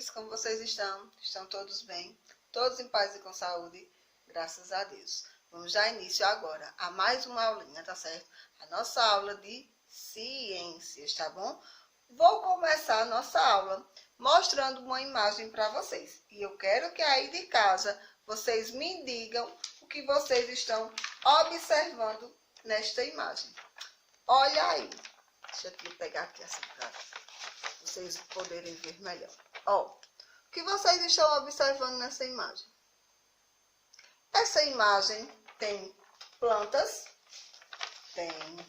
vocês? Como vocês estão? Estão todos bem? Todos em paz e com saúde? Graças a Deus. Vamos dar início agora a mais uma aulinha, tá certo? A nossa aula de ciências, tá bom? Vou começar a nossa aula mostrando uma imagem para vocês. E eu quero que aí de casa vocês me digam o que vocês estão observando nesta imagem. Olha aí. Deixa eu pegar aqui assim para vocês poderem ver melhor. Ó, o que vocês estão observando nessa imagem? Essa imagem tem plantas, tem.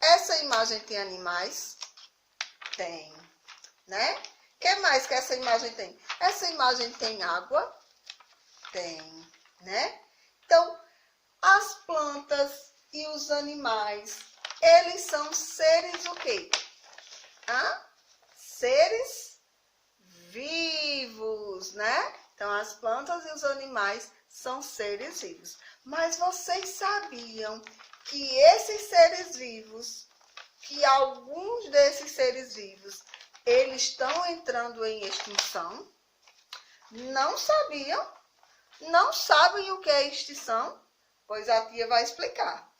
Essa imagem tem animais, tem, né? O que mais que essa imagem tem? Essa imagem tem água, tem, né? Então, as plantas e os animais, eles são seres o quê? Seres vivos, né? Então, as plantas e os animais são seres vivos. Mas vocês sabiam que esses seres vivos, que alguns desses seres vivos, eles estão entrando em extinção? Não sabiam? Não sabem o que é extinção? Pois a tia vai explicar.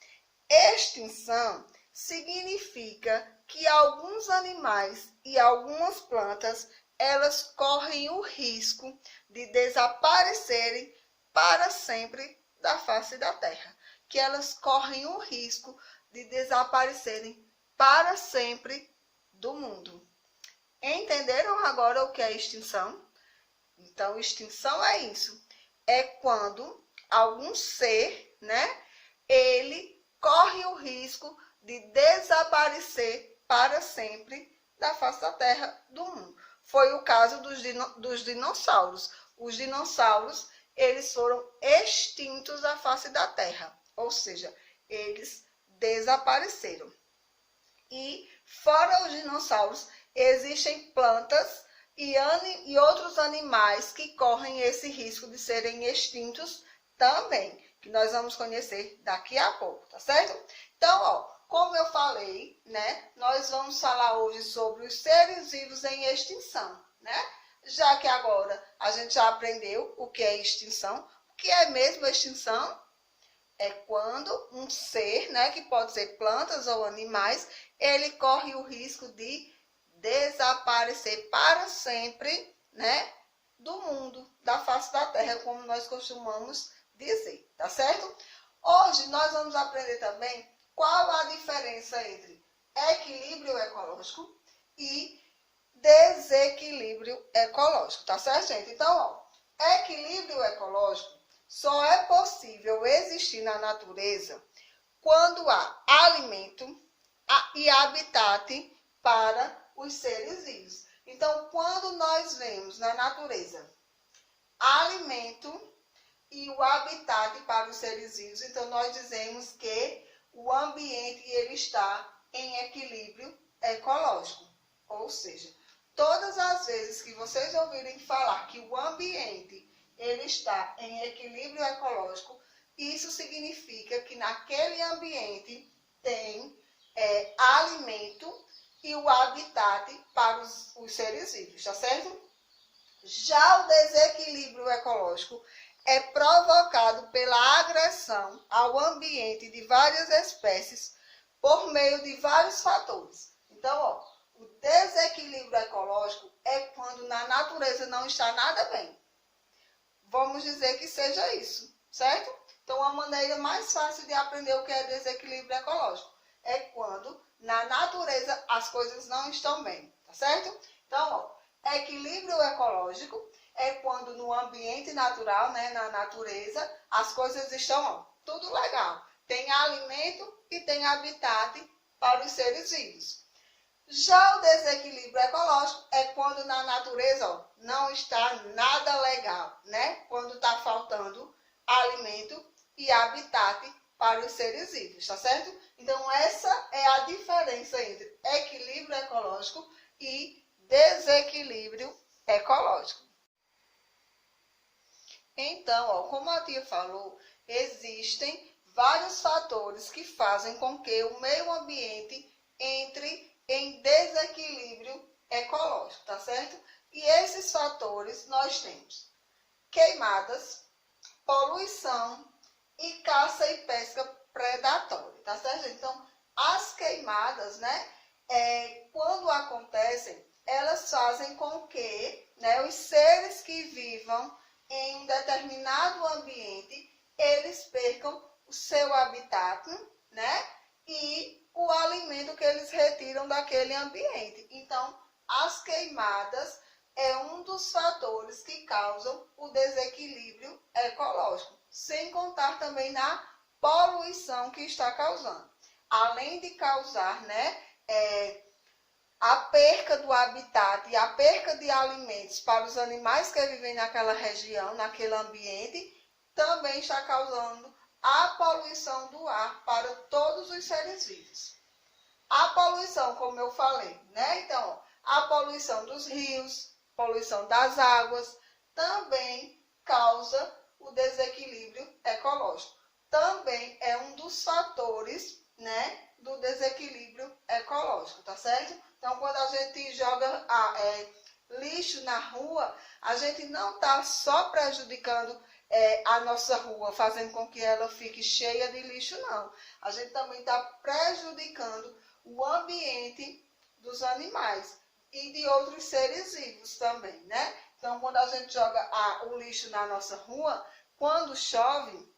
Extinção significa que alguns animais e algumas plantas, elas correm o risco de desaparecerem para sempre da face da Terra. Que elas correm o risco de desaparecerem para sempre do mundo. Entenderam agora o que é extinção? Então, extinção é isso. É quando algum ser, né, ele corre o risco de desaparecer para sempre da face da Terra, do mundo. Foi o caso dos dinossauros. Os dinossauros, eles foram extintos da face da Terra, ou seja, eles desapareceram. E fora os dinossauros, existem plantas e outros animais que correm esse risco de serem extintos também, que nós vamos conhecer daqui a pouco, tá certo? Então, ó, como eu falei, né, nós vamos falar hoje sobre os seres vivos em extinção, né? Já que agora a gente já aprendeu o que é extinção. O que é mesmo extinção? É quando um ser, né, que pode ser plantas ou animais, ele corre o risco de desaparecer para sempre, né, do mundo, da face da Terra, como nós costumamos dizer, tá certo? Hoje nós vamos aprender também qual a diferença entre equilíbrio ecológico e desequilíbrio ecológico, tá certo, gente? Então, ó, equilíbrio ecológico só é possível existir na natureza quando há alimento e habitat para os seres vivos. Então, quando nós vemos na natureza alimento e o habitat para os seres vivos, então nós dizemos que o ambiente ele está em equilíbrio ecológico. Ou seja, todas as vezes que vocês ouvirem falar que o ambiente ele está em equilíbrio ecológico, isso significa que naquele ambiente tem alimento e o habitat para os seres vivos, tá certo? Já o desequilíbrio ecológico é provocado pela agressão ao ambiente de várias espécies por meio de vários fatores. Então, ó, o desequilíbrio ecológico é quando na natureza não está nada bem. Vamos dizer que seja isso, certo? Então, a maneira mais fácil de aprender o que é desequilíbrio ecológico é quando na natureza as coisas não estão bem, tá certo? Então, ó, equilíbrio ecológico é quando no ambiente natural, né, na natureza, as coisas estão, ó, tudo legal. Tem alimento e tem habitat para os seres vivos. Já o desequilíbrio ecológico é quando na natureza, ó, não está nada legal, né? Quando está faltando alimento e habitat para os seres vivos, tá certo? Então, essa é a diferença entre equilíbrio ecológico e desequilíbrio ecológico. Então, ó, como a tia falou, existem vários fatores que fazem com que o meio ambiente entre em desequilíbrio ecológico, tá certo? E esses fatores nós temos queimadas, poluição e caça e pesca predatória, tá certo? Então, as queimadas, né, quando acontecem, elas fazem com que, né, os seres que vivam em um determinado ambiente, eles percam o seu habitat, né, e o alimento que eles retiram daquele ambiente. Então, as queimadas é um dos fatores que causam o desequilíbrio ecológico, sem contar também na poluição que está causando. Além de causar, né, a perca do habitat e a perca de alimentos para os animais que vivem naquela região, naquele ambiente, também está causando a poluição do ar para todos os seres vivos. A poluição, como eu falei, né? Então, a poluição dos rios, poluição das águas, também causa o desequilíbrio ecológico. Também é um dos fatores, né, do desequilíbrio ecológico, tá certo? Então, quando a gente joga lixo na rua, a gente não está só prejudicando a nossa rua, fazendo com que ela fique cheia de lixo, não. A gente também está prejudicando o ambiente dos animais e de outros seres vivos também, né? Então, quando a gente joga o lixo na nossa rua, quando chove,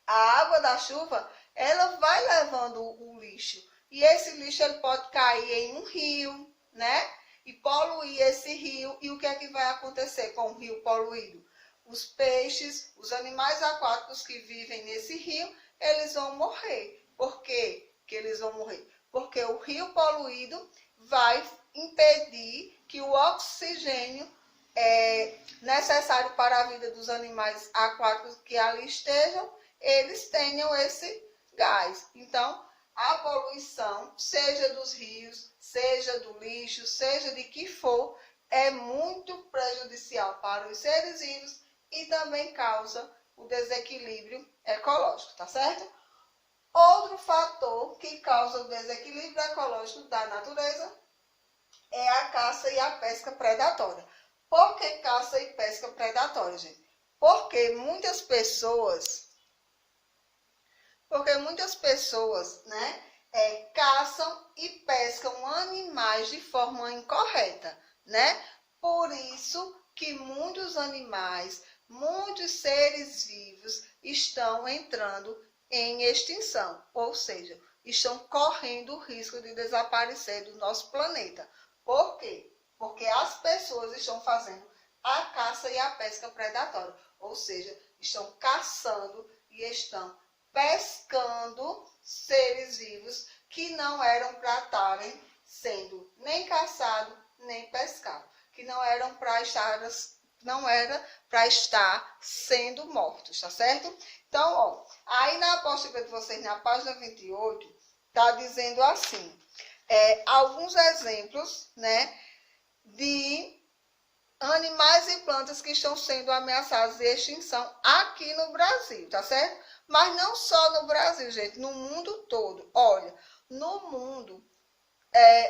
a água da chuva, ela vai levando o lixo. E esse lixo ele pode cair em um rio, né? E poluir esse rio. E o que é que vai acontecer com o rio poluído? Os peixes, os animais aquáticos que vivem nesse rio, eles vão morrer. Por quê que eles vão morrer? Porque o rio poluído vai impedir que o oxigênio necessário para a vida dos animais aquáticos que ali estejam, eles tenham esse gás. Então, a poluição, seja dos rios, seja do lixo, seja de que for, é muito prejudicial para os seres vivos e também causa o desequilíbrio ecológico, tá certo? Outro fator que causa o desequilíbrio ecológico da natureza é a caça e a pesca predatória. Por que caça e pesca predatória, gente? Porque muitas pessoas, né, caçam e pescam animais de forma incorreta, né? Por isso que muitos animais, muitos seres vivos estão entrando em extinção, ou seja, estão correndo o risco de desaparecer do nosso planeta. Por quê? Porque as pessoas estão fazendo a caça e a pesca predatória, ou seja, estão caçando e estão pescando seres vivos que não eram para estarem sendo nem caçados nem pescados, que não eram para estar sendo mortos, tá certo? Então, ó, aí na apóstila de vocês, na página 28, tá dizendo assim, alguns exemplos, né, de animais e plantas que estão sendo ameaçados de extinção aqui no Brasil, tá certo? Mas não só no Brasil, gente, no mundo todo. Olha, no mundo,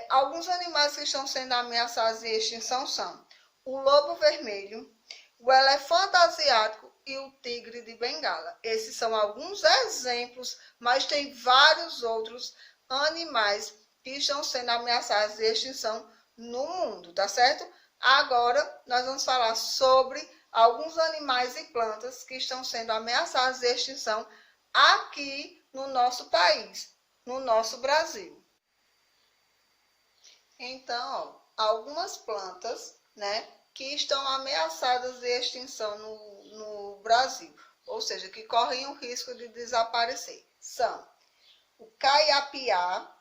alguns animais que estão sendo ameaçados de extinção são o lobo vermelho, o elefante asiático e o tigre de Bengala. Esses são alguns exemplos, mas tem vários outros animais que estão sendo ameaçados de extinção no mundo, tá certo? Agora, nós vamos falar sobre alguns animais e plantas que estão sendo ameaçados de extinção aqui no nosso país, no nosso Brasil. Então, ó, algumas plantas, né, que estão ameaçadas de extinção no Brasil, ou seja, que correm o risco de desaparecer, são o caiapiá,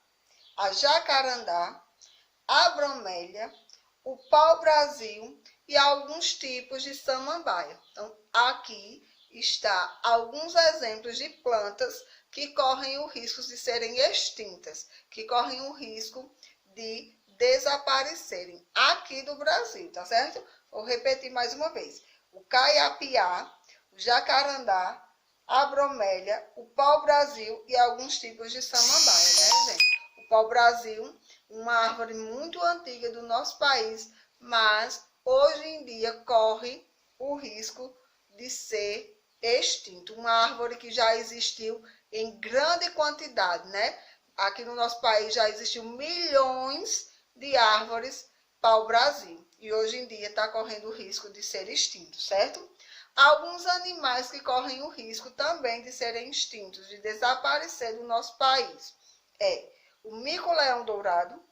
a jacarandá, a bromélia, o pau-brasil e alguns tipos de samambaia. Então, aqui está alguns exemplos de plantas que correm o risco de serem extintas, que correm o risco de desaparecerem aqui do Brasil, tá certo? Vou repetir mais uma vez. O caiapiá, o jacarandá, a bromélia, o pau-brasil e alguns tipos de samambaia, né, gente? O pau-brasil, uma árvore muito antiga do nosso país, mas hoje em dia corre o risco de ser extinto. Uma árvore que já existiu em grande quantidade, né? Aqui no nosso país já existiu milhões de árvores para o Brasil. E hoje em dia está correndo o risco de ser extinto, certo? Alguns animais que correm o risco também de serem extintos, de desaparecer do nosso país, é o mico-leão dourado,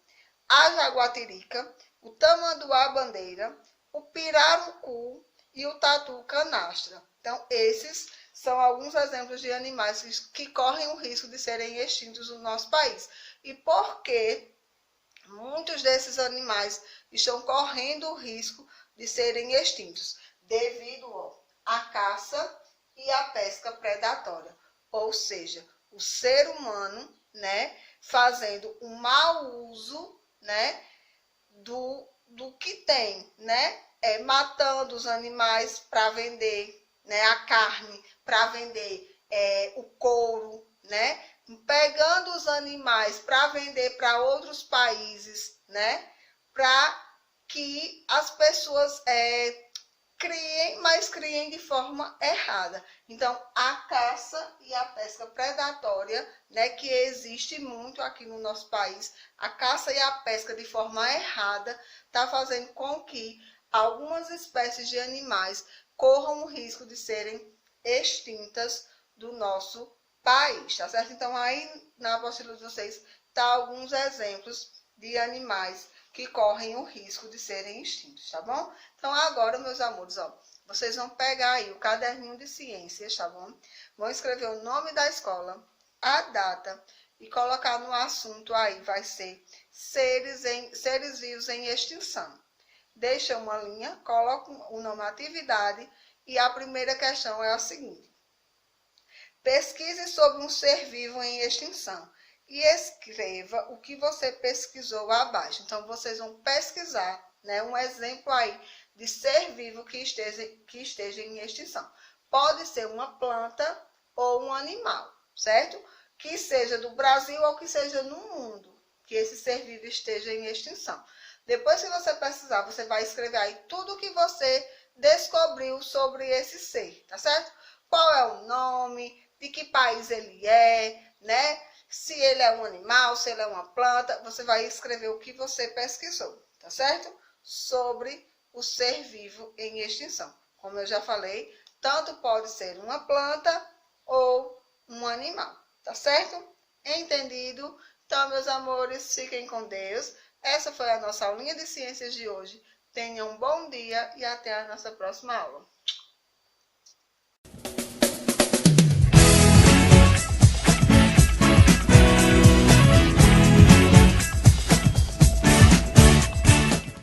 a jaguatirica, o tamanduá-bandeira, o pirarucu e o tatu-canastra. Então, esses são alguns exemplos de animais que correm o risco de serem extintos no nosso país. E por que muitos desses animais estão correndo o risco de serem extintos? Devido à caça e à pesca predatória. Ou seja, o ser humano, né, fazendo um mau uso, né, do que tem, né, matando os animais para vender, né, a carne, para vender o couro, né, pegando os animais para vender para outros países, né, para que as pessoas criem, mas criem de forma errada. Então, a caça e a pesca predatória, né, que existe muito aqui no nosso país, a caça e a pesca de forma errada, está fazendo com que algumas espécies de animais corram o risco de serem extintas do nosso país, tá certo? Então, aí na apostila de vocês tá alguns exemplos de animais que correm o risco de serem extintos, tá bom? Então, agora, meus amores, ó, vocês vão pegar aí o caderninho de ciências, tá bom? Vão escrever o nome da escola, a data e colocar no assunto aí, vai ser seres vivos em extinção. Deixa uma linha, coloca o nome atividade e a primeira questão é a seguinte. Pesquise sobre um ser vivo em extinção e escreva o que você pesquisou abaixo. Então, vocês vão pesquisar, né, um exemplo aí de ser vivo que esteja em extinção. Pode ser uma planta ou um animal, certo? Que seja do Brasil ou que seja no mundo, que esse ser vivo esteja em extinção. Depois que você pesquisar, você vai escrever aí tudo o que você descobriu sobre esse ser, tá certo? Qual é o nome, de que país ele é, né? Se ele é um animal, se ele é uma planta, você vai escrever o que você pesquisou, tá certo? Sobre o ser vivo em extinção. Como eu já falei, tanto pode ser uma planta ou um animal, tá certo? Entendido? Então, meus amores, fiquem com Deus. Essa foi a nossa aulinha de ciências de hoje. Tenham um bom dia e até a nossa próxima aula.